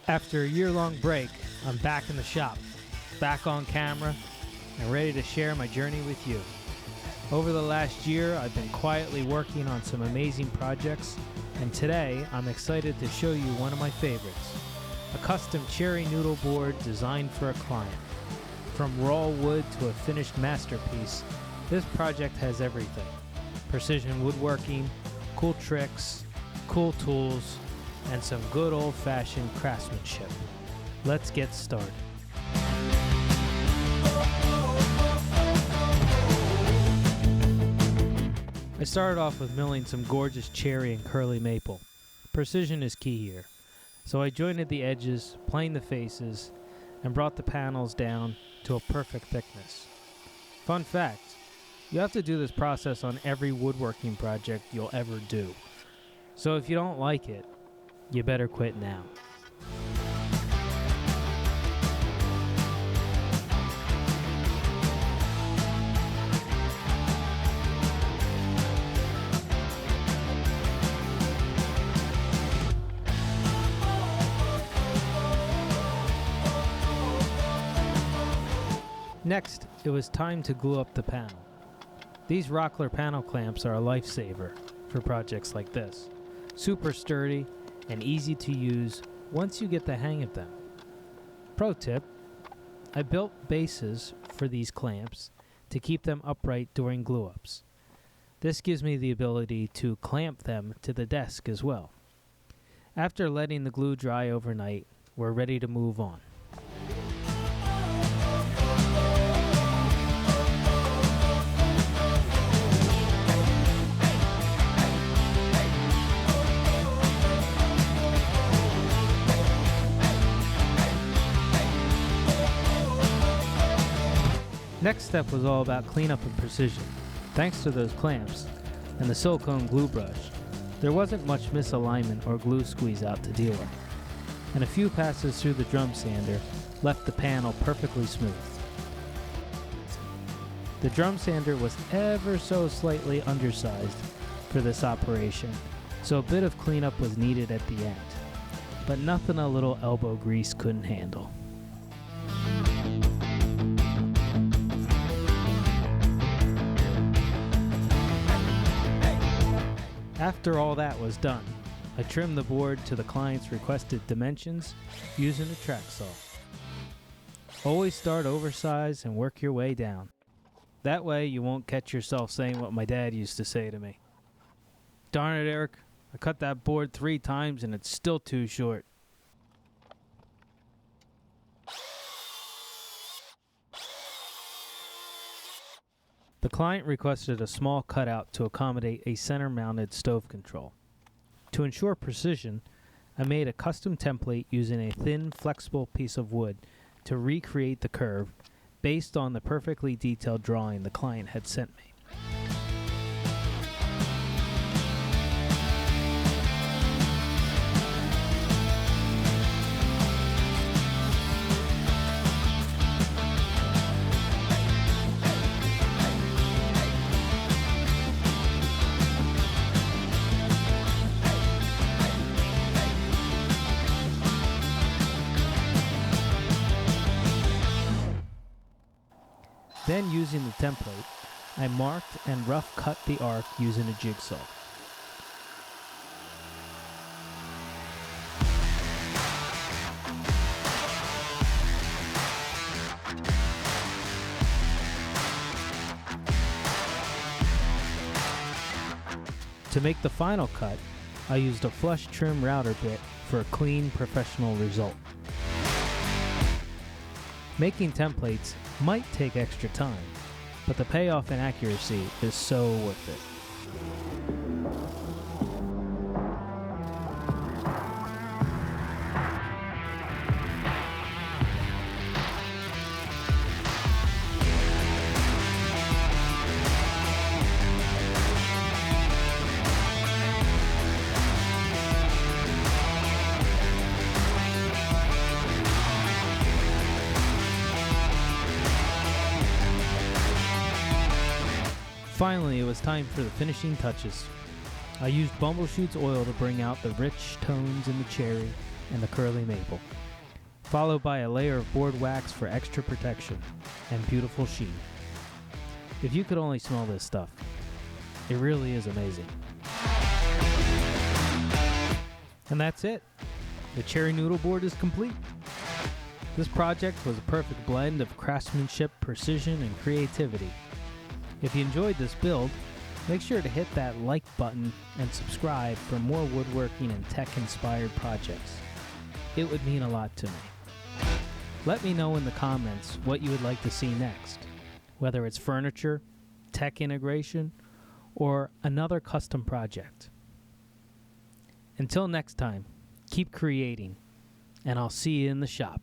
After a year-long break, I'm back in the shop, back on camera, and ready to share my journey with you. Over the last year, I've been quietly working on some amazing projects, and today I'm excited to show you one of my favorites, a custom cherry noodle board designed for a client. From raw wood to a finished masterpiece, this project has everything. Precision woodworking, cool tricks, cool tools, and some good old-fashioned craftsmanship. Let's get started. I started off with milling some gorgeous cherry and curly maple. Precision is key here. So I jointed the edges, planed the faces, and brought the panels down to a perfect thickness. Fun fact, you have to do this process on every woodworking project you'll ever do. So if you don't like it, you better quit now. Next, it was time to glue up the panel. These Rockler panel clamps are a lifesaver for projects like this. Super sturdy and easy to use once you get the hang of them. Pro tip, I built bases for these clamps to keep them upright during glue-ups. This gives me the ability to clamp them to the desk as well. After letting the glue dry overnight, we're ready to move on. Next step was all about cleanup and precision. Thanks to those clamps and the silicone glue brush, there wasn't much misalignment or glue squeeze out to deal with, and a few passes through the drum sander left the panel perfectly smooth. The drum sander was ever so slightly undersized for this operation, so a bit of cleanup was needed at the end, but nothing a little elbow grease couldn't handle. After all that was done, I trimmed the board to the client's requested dimensions using a track saw. Always start oversized and work your way down. That way you won't catch yourself saying what my dad used to say to me. Darn it, Eric, I cut that board 3 times and it's still too short. The client requested a small cutout to accommodate a center-mounted stove control. To ensure precision, I made a custom template using a thin, flexible piece of wood to recreate the curve based on the perfectly detailed drawing the client had sent me. Then, using the template, I marked and rough cut the arc using a jigsaw. To make the final cut, I used a flush trim router bit for a clean, professional result. Making templates might take extra time, but the payoff in accuracy is so worth it. Finally, it was time for the finishing touches. I used Bumblechutes oil to bring out the rich tones in the cherry and the curly maple, followed by a layer of board wax for extra protection and beautiful sheen. If you could only smell this stuff, it really is amazing. And that's it. The cherry noodle board is complete. This project was a perfect blend of craftsmanship, precision, and creativity. If you enjoyed this build, make sure to hit that like button and subscribe for more woodworking and tech-inspired projects. It would mean a lot to me. Let me know in the comments what you would like to see next, whether it's furniture, tech integration, or another custom project. Until next time, keep creating, and I'll see you in the shop.